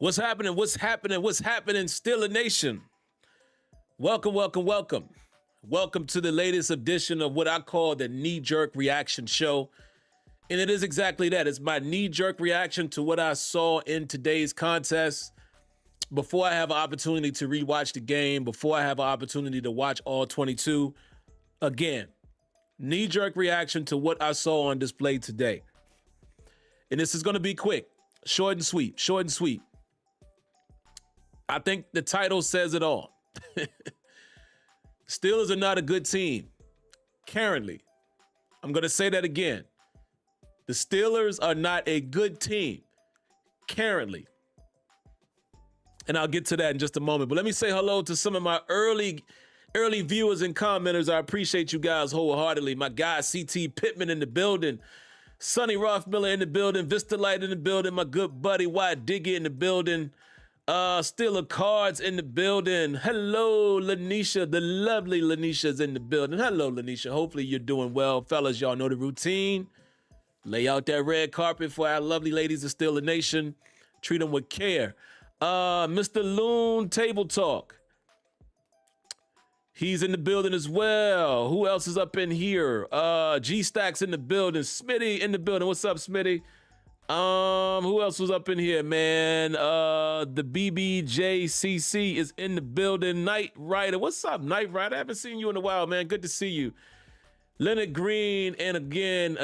What's happening? What's happening? What's happening? Steeler Nation. Welcome, welcome, welcome. Welcome to the latest edition of what I call the knee-jerk reaction show. And it is exactly that. It's my knee-jerk reaction to what I saw in today's contest. Before I have an opportunity to rewatch the game, before I have an opportunity to watch all 22, again, knee-jerk reaction to what I saw on display today. And this is going to be quick, short and sweet, short and sweet. I think the title says it all. Steelers are not a good team currently. I'm going to say that again. The Steelers are not a good team currently. And I'll get to that in just a moment. But let me say hello to some of my early viewers and commenters. I appreciate you guys wholeheartedly. My guy, CT Pittman in the building. Sonny Rothmiller in the building. Vista Light in the building. My good buddy, Wyatt Diggy in the building. Steeler Cards in the building. Hello, Lanisha. The lovely Lanisha's in the building. Hello, Lanisha. Hopefully you're doing well. Fellas, y'all know the routine. Lay out that red carpet for our lovely ladies of Steeler Nation. Treat them with care. Mr. Loon Table Talk. He's in the building as well. Who else is up in here? G-Stack's in the building. Smitty in the building. What's up, Smitty? Who else was up in here, man? The BBJCC is in the building. Knight Rider. What's up, Knight Rider? I haven't seen you in a while, man. Good to see you. Leonard Green, and again,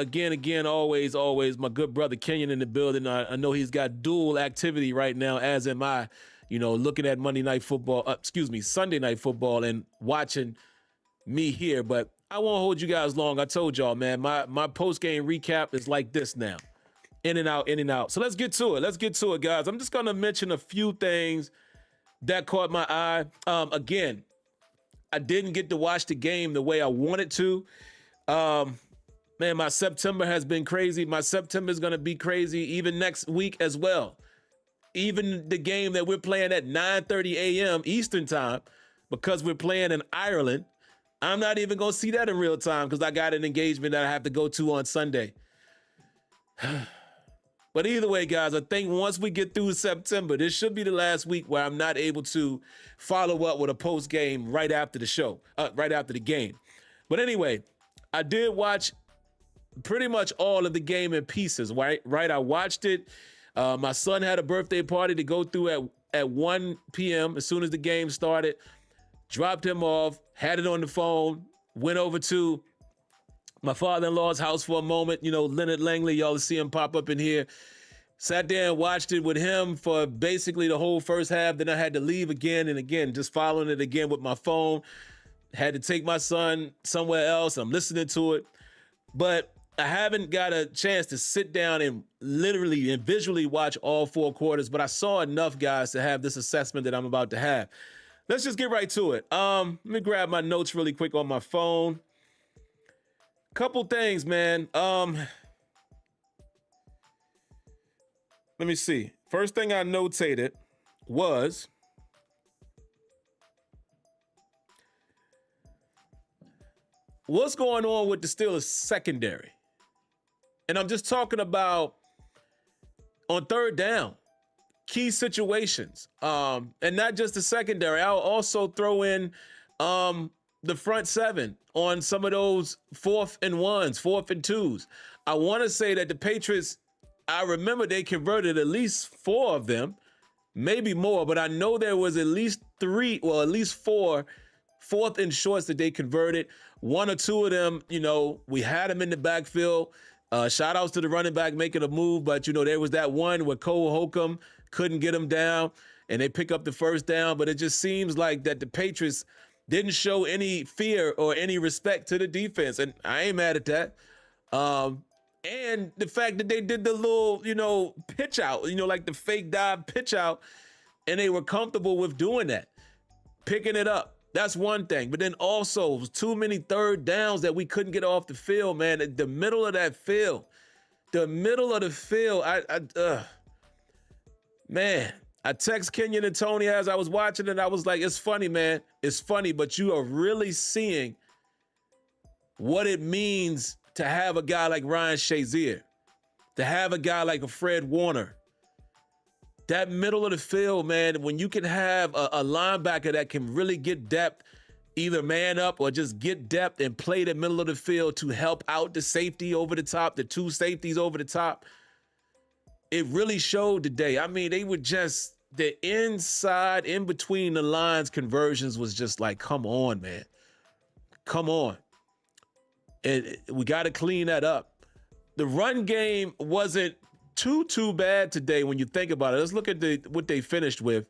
always, my good brother Kenyon in the building. I know he's got dual activity right now, as am I, looking at Sunday Night Football and watching me here. But I won't hold you guys long. I told y'all, man, my post-game recap is like this now. In and out, in and out. So let's get to it. Guys. I'm just going to mention a few things that caught my eye. Again, I didn't get to watch the game the way I wanted to. Man, my September has been crazy. My September is going to be crazy even next week as well. Even the game that we're playing at 9:30 a.m. Eastern time, because we're playing in Ireland, I'm not even going to see that in real time because I got an engagement that I have to go to on Sunday. But either way, guys, I think once we get through September, this should be the last week where I'm not able to follow up with a post game right after the show, right after the game. But anyway, I did watch pretty much all of the game in pieces, right? I watched it. My son had a birthday party to go through at 1 p.m. as soon as the game started. Dropped him off, had it on the phone, went over to my father-in-law's house for a moment. Leonard Langley, y'all will see him pop up in here. Sat there and watched it with him for basically the whole first half. Then I had to leave again and again, just following it again with my phone. Had to take my son somewhere else. I'm listening to it. But I haven't got a chance to sit down and literally and visually watch all 4 quarters. But I saw enough, guys, to have this assessment that I'm about to have. Let's just get right to it. Let me grab my notes really quick on my phone. Couple things, man. Let me see. First thing I notated was what's going on with the Steelers secondary. And I'm just talking about on third down, key situations. And not just the secondary. I'll also throw in the front 7 on some of those 4th and 1s, 4th and 2s. I want to say that the Patriots, I remember they converted at least 4 of them, maybe more, but I know there was at least 4 4th and shorts that they converted. 1 or 2 of them, we had them in the backfield. Shout outs to the running back making a move, but there was that one where Cole Holcomb couldn't get him down and they pick up the first down. But it just seems like that the Patriots didn't show any fear or any respect to the defense. And I ain't mad at that. And the fact that they did the little, pitch out, like the fake dive pitch out, and they were comfortable with doing that, picking it up. That's one thing. But then also too many third downs that we couldn't get off the field, man. The middle of that field, man. I text Kenyon and Tony as I was watching it. I was like, it's funny, man. It's funny, but you are really seeing what it means to have a guy like Ryan Shazier, to have a guy like a Fred Warner, That middle of the field, man, when you can have a linebacker that can really get depth, either man up or just get depth and play the middle of the field to help out the safety over the top, the two safeties over the top, it really showed today. I mean, they were just, the inside, in between the lines conversions was just like, come on, man. Come on. And we got to clean that up. The run game wasn't too bad today when you think about it. Let's look at what they finished with.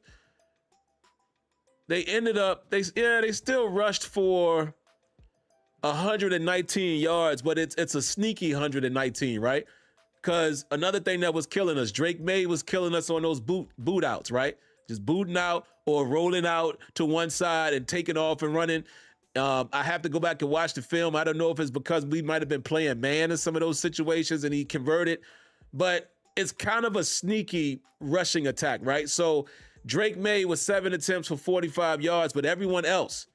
They ended up, they still rushed for 119 yards, but it's a sneaky 119, right? Because another thing that was killing us, Drake May was killing us on those boot outs, right? Just booting out or rolling out to one side and taking off and running. I have to go back and watch the film. I don't know if it's because we might have been playing man in some of those situations and he converted, but it's kind of a sneaky rushing attack, right? So Drake May was 7 attempts for 45 yards, but everyone else,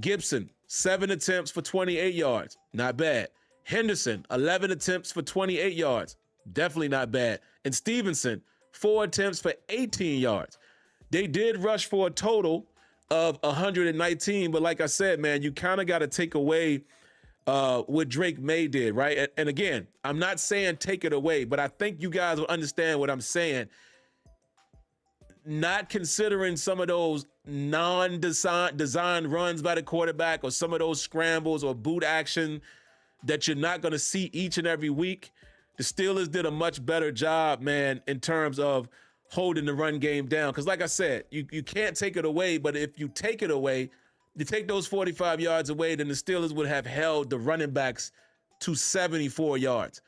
Gibson, 7 attempts for 28 yards, not bad. Henderson, 11 attempts for 28 yards, definitely not bad. And Stevenson, 4 attempts for 18 yards. They did rush for a total of 119, but like I said, man, you kind of got to take away what Drake May did, right? And again, I'm not saying take it away, but I think you guys will understand what I'm saying. Not considering some of those non-designed runs by the quarterback or some of those scrambles or boot action that you're not going to see each and every week. The Steelers did a much better job, man, in terms of holding the run game down. Because like I said, you can't take it away, but if you take it away, you take those 45 yards away, then the Steelers would have held the running backs to 74 yards.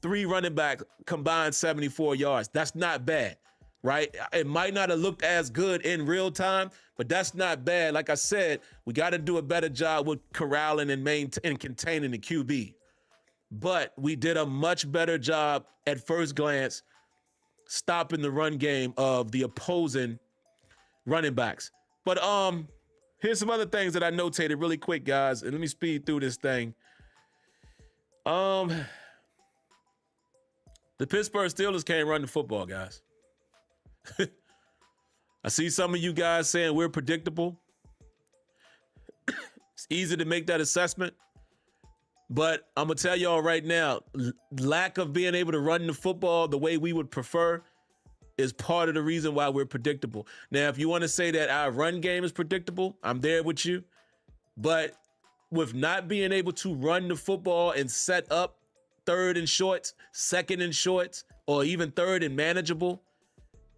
3 running backs combined 74 yards. That's not bad, right? It might not have looked as good in real time, but that's not bad. Like I said, we got to do a better job with corralling and containing the QB. But we did a much better job at first glance stopping the run game of the opposing running backs. But here's some other things that I notated really quick, guys, and let me speed through this thing. The Pittsburgh Steelers can't run the football, guys. I see some of you guys saying we're predictable. It's easy to make that assessment, but I'm gonna tell y'all right now, lack of being able to run the football the way we would prefer is part of the reason why we're predictable. Now, if you want to say that our run game is predictable, I'm there with you. But with not being able to run the football and set up 3rd and shorts, 2nd and shorts, or even 3rd and manageable,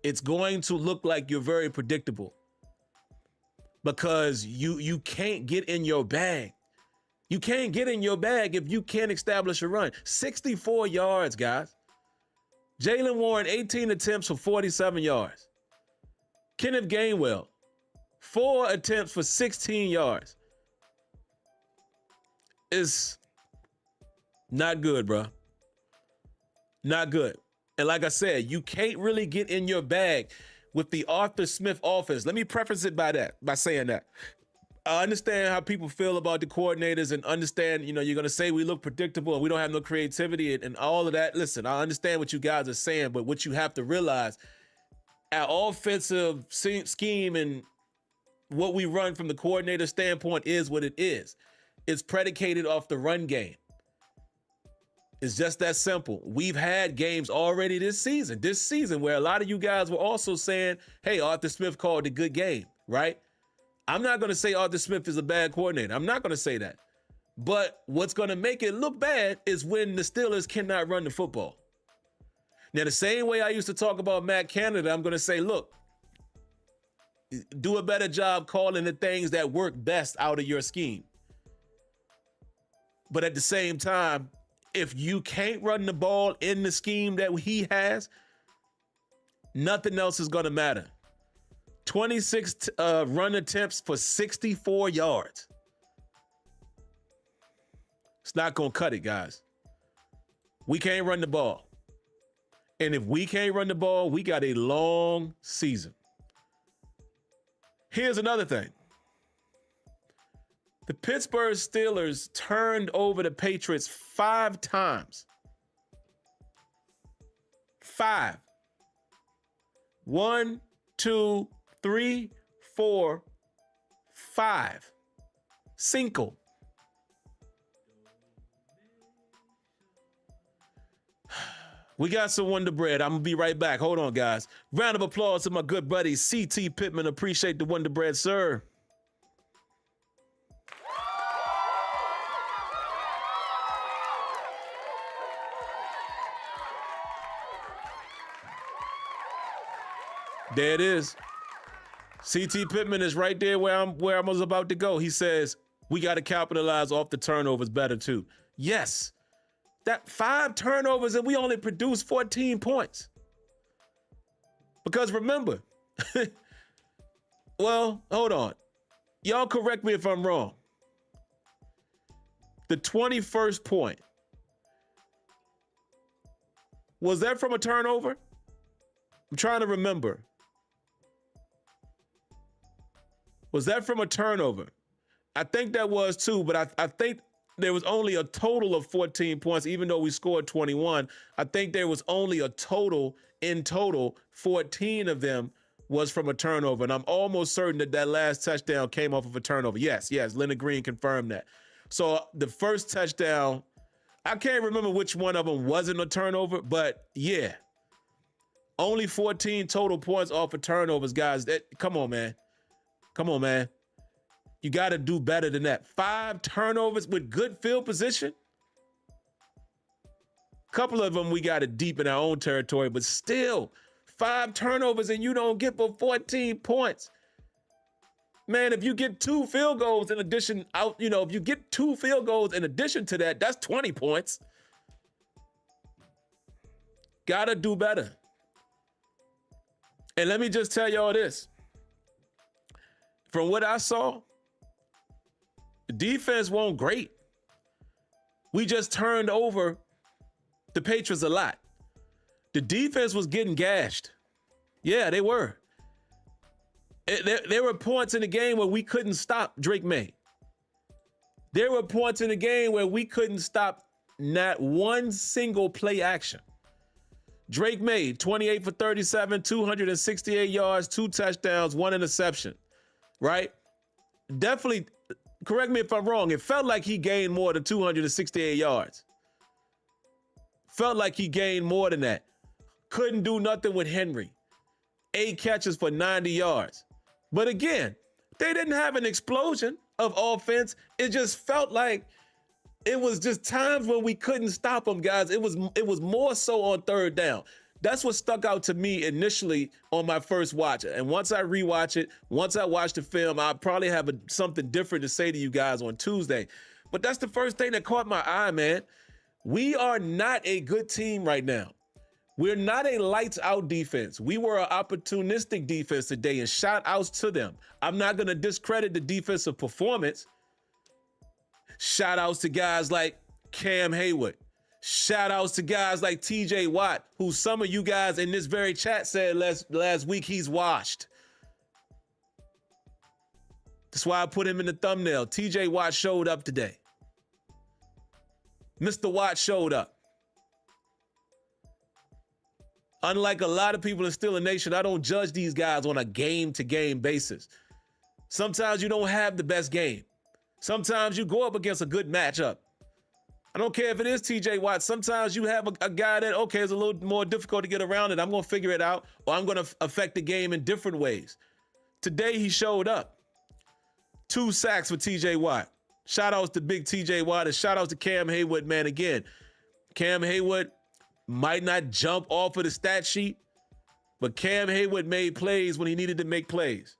it's going to look like you're very predictable because you can't get in your bag. You can't get in your bag if you can't establish a run. 64 yards, guys. Jalen Warren, 18 attempts for 47 yards. Kenneth Gainwell, 4 attempts for 16 yards. It's not good, bro. Not good. And like I said, you can't really get in your bag with the Arthur Smith offense. Let me preface it by saying that. I understand how people feel about the coordinators and understand, you're going to say we look predictable and we don't have no creativity and all of that. Listen, I understand what you guys are saying, but what you have to realize, our offensive scheme and what we run from the coordinator standpoint is what it is. It's predicated off the run game. It's just that simple. We've had games already this season where a lot of you guys were also saying, hey, Arthur Smith called a good game, right? I'm not going to say Arthur Smith is a bad coordinator. I'm not going to say that. But what's going to make it look bad is when the Steelers cannot run the football. Now, the same way I used to talk about Matt Canada, I'm going to say, look, do a better job calling the things that work best out of your scheme. But at the same time, if you can't run the ball in the scheme that he has, nothing else is going to matter. 26 run attempts for 64 yards. It's not going to cut it, guys. We can't run the ball. And if we can't run the ball, we got a long season. Here's another thing. The Pittsburgh Steelers turned over the Patriots 5 times. 5. 1, 2, 3, 4, 5. Cinco. We got some Wonder Bread. I'm going to be right back. Hold on, guys. Round of applause to my good buddy, CT Pittman. Appreciate the Wonder Bread, sir. There it is. CT Pittman is right there where I was about to go. He says, we got to capitalize off the turnovers better too. Yes. That 5 turnovers and we only produced 14 points. Because remember, well, hold on. Y'all correct me if I'm wrong. The 21st point, was that from a turnover? I'm trying to remember. Was that from a turnover? I think that was too, but I think there was only a total of 14 points, even though we scored 21. I think there was only in total, 14 of them was from a turnover. And I'm almost certain that that last touchdown came off of a turnover. Yes, Leonard Green confirmed that. So the first touchdown, I can't remember which one of them wasn't a turnover, but yeah. Only 14 total points off of turnovers, guys. Come on, man. Come on, man. You got to do better than that. 5 turnovers with good field position. A couple of them we got it deep in our own territory, but still 5 turnovers and you don't get but 14 points. Man, if you get 2 field goals in addition, if you get 2 field goals in addition to that, that's 20 points. Got to do better. And let me just tell y'all this. From what I saw, the defense wasn't great. We just turned over the Patriots a lot. The defense was getting gashed. Yeah, they were. There were points in the game where we couldn't stop Drake May. There were points in the game where we couldn't stop not one single play action. Drake May, 28 for 37, 268 yards, 2 touchdowns, 1 interception, right? Definitely, correct me if I'm wrong, it felt like he gained more than 268 yards. Felt like he gained more than that. Couldn't do nothing with Henry. 8 catches for 90 yards. But again, they didn't have an explosion of offense. It just felt like it was just times when we couldn't stop them, guys. It was more so on third down. That's what stuck out to me initially on my first watch. And once I rewatch it, once I watch the film, I'll probably have something different to say to you guys on Tuesday. But that's the first thing that caught my eye, man. We are not a good team right now. We're not a lights out defense. We were an opportunistic defense today, and shout outs to them. I'm not going to discredit the defensive performance. Shout outs to guys like Cam Hayward. Shout outs to guys like TJ Watt, who some of you guys in this very chat said last week he's washed. That's why I put him in the thumbnail. TJ Watt showed up today. Mr. Watt showed up. Unlike a lot of people in Steeler Nation, I don't judge these guys on a game-to-game basis. Sometimes you don't have the best game. Sometimes you go up against a good matchup. I don't care if it is TJ Watt. Sometimes you have a guy that, okay, it's a little more difficult to get around it. I'm going to figure it out, or I'm going to affect the game in different ways. Today, he showed up. 2 sacks for TJ Watt. Shout outs to big TJ Watt, and shout outs to Cam Hayward, man. Again, Cam Hayward might not jump off of the stat sheet, but Cam Hayward made plays when he needed to make plays.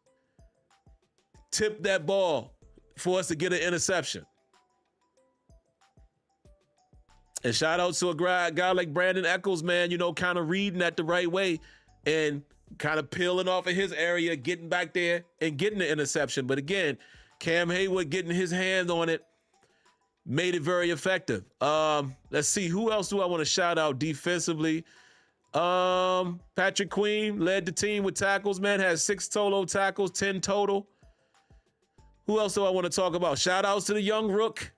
Tipped that ball for us to get an interception. And shout out to a guy like Brandon Echols, man, kind of reading that the right way and kind of peeling off of his area, getting back there and getting the interception. But again, Cam Hayward getting his hands on it made it very effective. Let's see, who else do I want to shout out defensively? Patrick Queen led the team with tackles, man, has 6 total tackles, 10 total. Who else do I want to talk about? Shout outs to the young rook.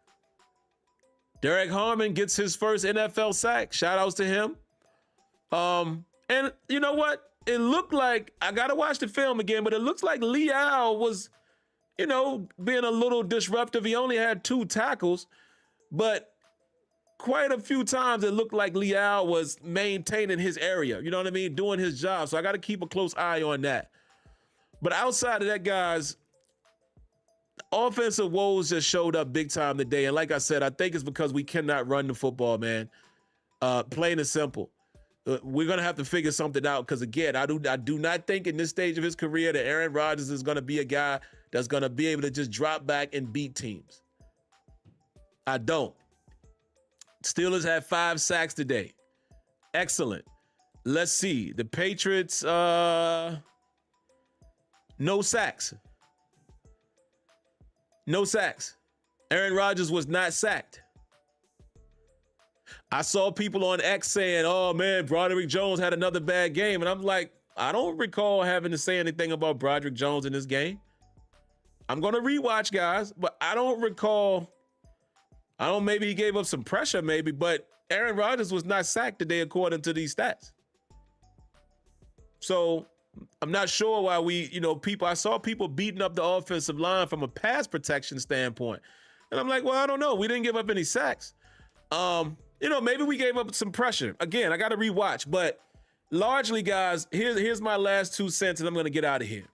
Derek Harmon gets his first NFL sack. Shout outs to him. And you know what? it looked like, I got to watch the film again, but it looks like Leal was, you know, being a little disruptive. He only had 2 tackles, but quite a few times it looked like Leal was maintaining his area, you know what I mean, doing his job. So I got to keep a close eye on that. But outside of that, guys, offensive woes just showed up big time today. And like I said, I think it's because we cannot run the football, man. Plain and simple. We're going to have to figure something out because, again, I do not think in this stage of his career that Aaron Rodgers is going to be a guy that's going to be able to just drop back and beat teams. I don't. Steelers had 5 sacks today. Excellent. Let's see. The Patriots, no sacks. No sacks. Aaron Rodgers was not sacked. I saw people on X saying, oh man, Broderick Jones had another bad game. And I'm like, I don't recall having to say anything about Broderick Jones in this game. I'm going to rewatch, guys, but I don't recall. Maybe he gave up some pressure maybe, but Aaron Rodgers was not sacked today according to these stats. So I'm not sure why I saw people beating up the offensive line from a pass protection standpoint. And I'm like, well, I don't know. We didn't give up any sacks. Maybe we gave up some pressure. Again, I got to rewatch, but largely, guys, here's my last 2 cents and I'm going to get out of here.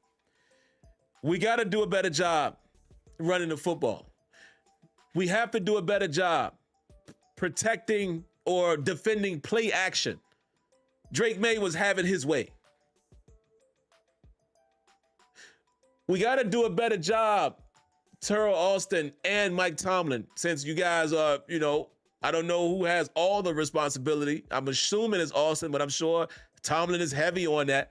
We got to do a better job running the football. We have to do a better job protecting or defending play action. Drake May was having his way. We got to do a better job, Terrell Austin and Mike Tomlin, since you guys are, I don't know who has all the responsibility. I'm assuming it's Austin, but I'm sure Tomlin is heavy on that.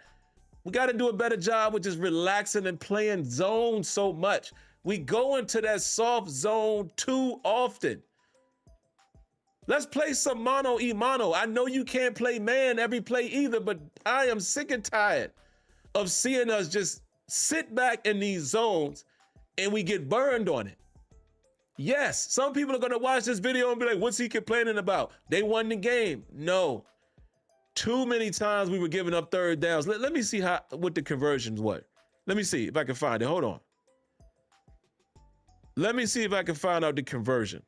We got to do a better job with just relaxing and playing zone so much. We go into that soft zone too often. Let's play some mano-a-mano. I know you can't play man every play either, but I am sick and tired of seeing us just sit back in these zones and we get burned on it. Yes, some people are going to watch this video and be like, what's he complaining about? They won the game. No. Too many times we were giving up third downs. Let me see what the conversions were. Let me see if I can find it. Hold on. Let me see if I can find out the conversion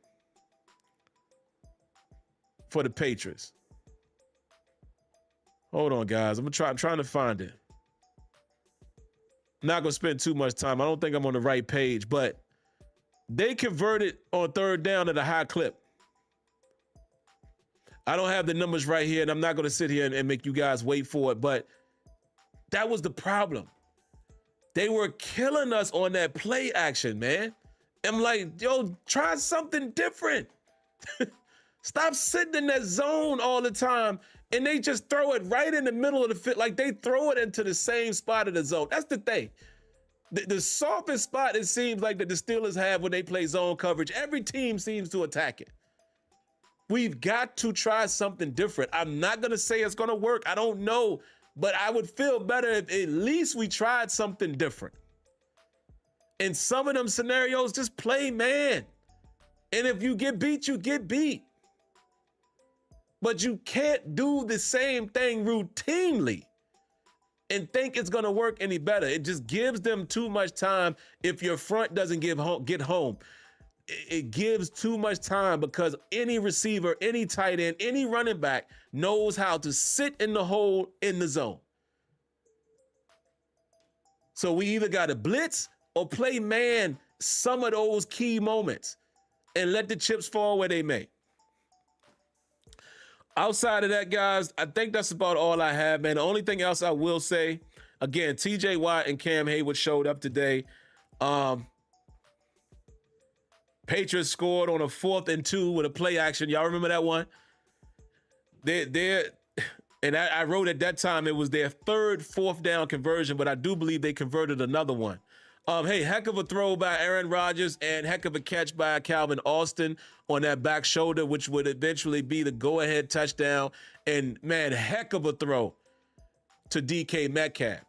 for the Patriots. Hold on, guys. I'm trying to find it. I'm not going to spend too much time. I don't think I'm on the right page, but they converted on third down at a high clip. I don't have the numbers right here, and I'm not going to sit here and make you guys wait for it, but that was the problem. They were killing us on that play action, man. I'm like, yo, try something different. Stop sitting in that zone all the time, and they just throw it right in the middle of the field. Like they throw it into the same spot of the zone. That's the thing. The softest spot it seems like that the Steelers have when they play zone coverage, every team seems to attack it. We've got to try something different. I'm not going to say it's going to work. I don't know, but I would feel better if at least we tried something different. In some of them scenarios, just play man. And if you get beat, you get beat. But you can't do the same thing routinely and think it's going to work any better. It just gives them too much time if your front doesn't get home. It gives too much time because any receiver, any tight end, any running back knows how to sit in the hole in the zone. So we either got to blitz or play man some of those key moments and let the chips fall where they may. Outside of that, guys, I think that's about all I have, man. The only thing else I will say, again, TJ Watt and Cam Hayward showed up today. Patriots scored on a 4th and 2 with a play action. Y'all remember that one? And I wrote at that time it was their 3rd 4th down conversion, but I do believe they converted another one. Hey, heck of a throw by Aaron Rodgers and heck of a catch by Calvin Austin on that back shoulder, which would eventually be the go-ahead touchdown. And, man, heck of a throw to DK Metcalf.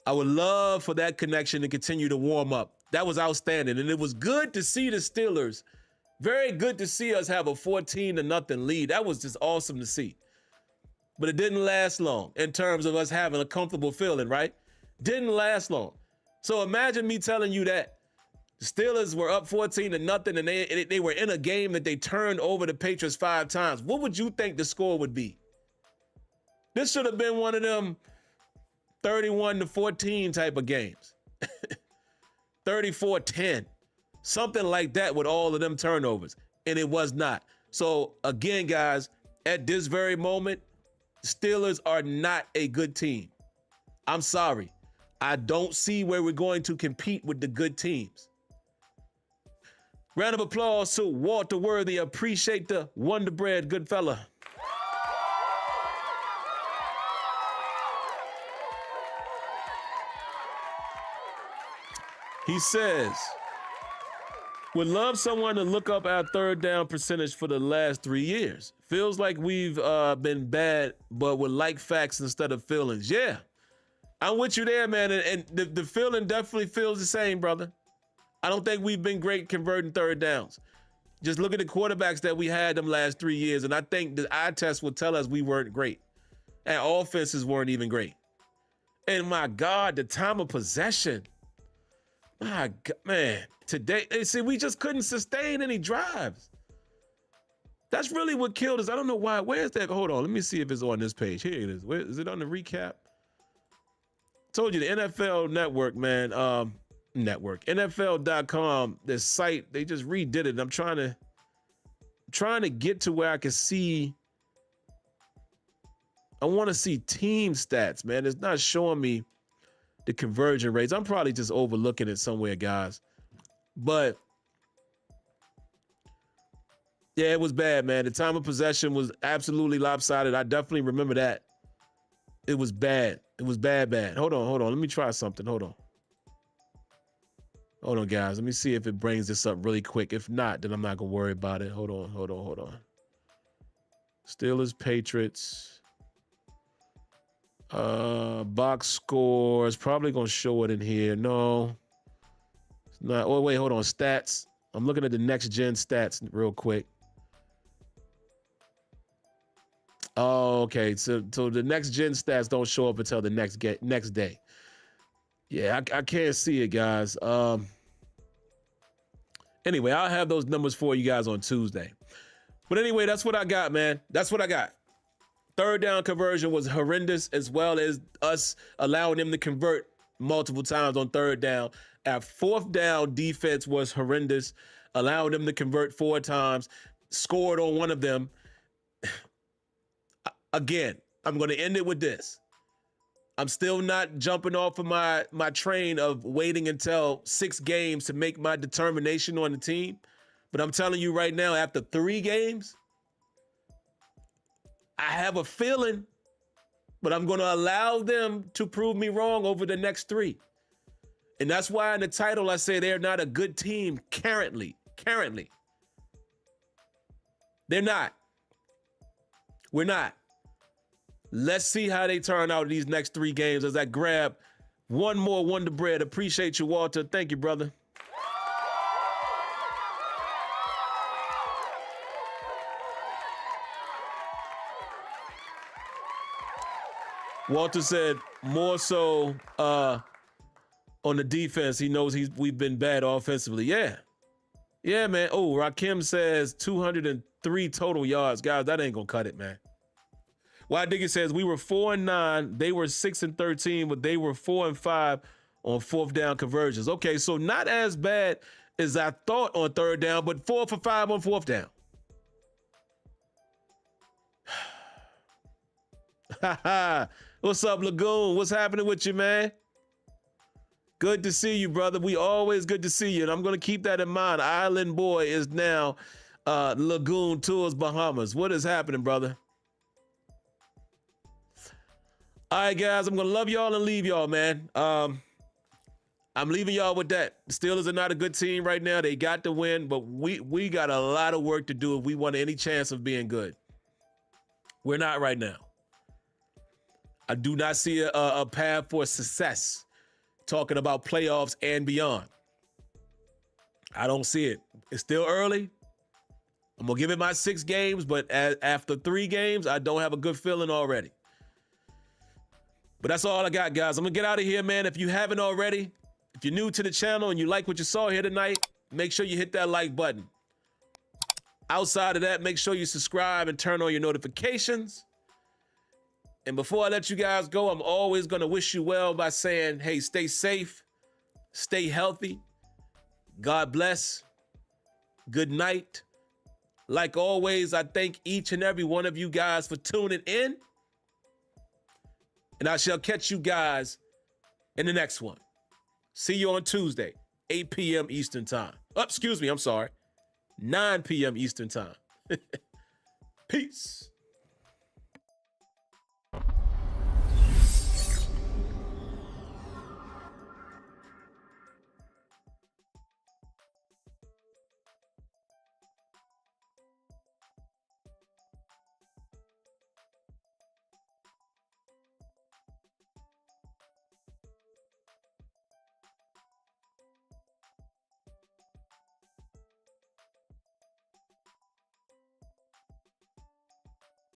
I would love for that connection to continue to warm up. That was outstanding. And it was good to see the Steelers. Very good to see us have a 14-0 lead. That was just awesome to see. but it didn't last long in terms of us having a comfortable feeling, right? Didn't last long. So imagine me telling you that the Steelers were up 14-0 and they were in a game that they turned over the Patriots 5 times. What would you think the score would be? This should have been one of them 31-14 type of games. 34-10. Something like that with all of them turnovers. And it was not. So again, guys, at this very moment, Steelers are not a good team. I'm sorry. I don't see where we're going to compete with the good teams. Round of applause to Walter Worthy. Appreciate the Wonder Bread, good fella. He says, would love someone to look up our third down percentage for the last 3 years. Feels like we've been bad, but would like facts instead of feelings. Yeah, I'm with you there, man. And the feeling definitely feels the same, brother. I don't think we've been great converting third downs. Just look at the quarterbacks that we had them last 3 years, and I think the eye test will tell us we weren't great. And offenses weren't even great. And my God, the time of possession. My God, man, today, see, we just couldn't sustain any drives. That's really what killed us. I don't know why. Where's that? Hold on. Let me see if it's on this page. Here it is. Where is it on the recap? Told you the NFL network, man. NFL.com, this site, they just redid it. I'm trying to get to where I can see. I want to see team stats, man. It's not showing me the conversion rates. I'm probably just overlooking it somewhere, guys. But yeah, it was bad, man. The time of possession was absolutely lopsided. I definitely remember that. It was bad. It was bad. Hold on. Let me try something. Hold on, guys. Let me see if it brings this up really quick. If not, then I'm not gonna worry about it. Hold on. Steelers, Patriots. Box scores. Probably gonna show it in here. No, it's not. Oh, wait, hold on. Stats. I'm looking at the next gen stats real quick. Oh, okay. So the next gen stats don't show up until the next day. Yeah, I can't see it, guys. Anyway, I'll have those numbers for you guys on Tuesday. But anyway, that's what I got, man. That's what I got. Third down conversion was horrendous, as well as us allowing them to convert multiple times on third down. Our fourth down defense was horrendous, allowing them to convert 4 times, scored on one of them. Again, I'm going to end it with this. I'm still not jumping off of my train of waiting until 6 games to make my determination on the team. But I'm telling you right now, after 3 games, I have a feeling, but I'm going to allow them to prove me wrong over the next 3. And that's why in the title I say they're not a good team currently. They're not. We're not. Let's see how they turn out these next 3 games as I grab one more Wonder Bread. Appreciate you, Walter. Thank you, brother. Walter said more so on the defense. He knows we've been bad offensively. Yeah, man. Oh, Rakim says 203 total yards. Guys, that ain't going to cut it, man. Why Diggy says we were 4-9, they were 6-13, but they were 4-5 on fourth down conversions. Okay, so not as bad as I thought on third down, but 4 for 5 on fourth down. What's up, Lagoon? What's happening with you, man? Good to see you, brother. We always good to see you, and I'm going to keep that in mind. Island Boy is now Lagoon Tours, Bahamas. What is happening, brother? All right, guys, I'm going to love y'all and leave y'all, man. I'm leaving y'all with that. The Steelers are not a good team right now. They got the win, but we got a lot of work to do if we want any chance of being good. We're not right now. I do not see a path for success, talking about playoffs and beyond. I don't see it. It's still early. I'm going to give it my 6 games, but after 3 games, I don't have a good feeling already. But that's all I got, guys. I'm going to get out of here, man. If you haven't already, if you're new to the channel and you like what you saw here tonight, make sure you hit that like button. Outside of that, make sure you subscribe and turn on your notifications. And before I let you guys go, I'm always going to wish you well by saying, hey, stay safe, stay healthy, God bless, good night. Like always, I thank each and every one of you guys for tuning in. And I shall catch you guys in the next one. See you on Tuesday, 8 p.m. Eastern time. Oh, excuse me, I'm sorry. 9 p.m. Eastern time. Peace.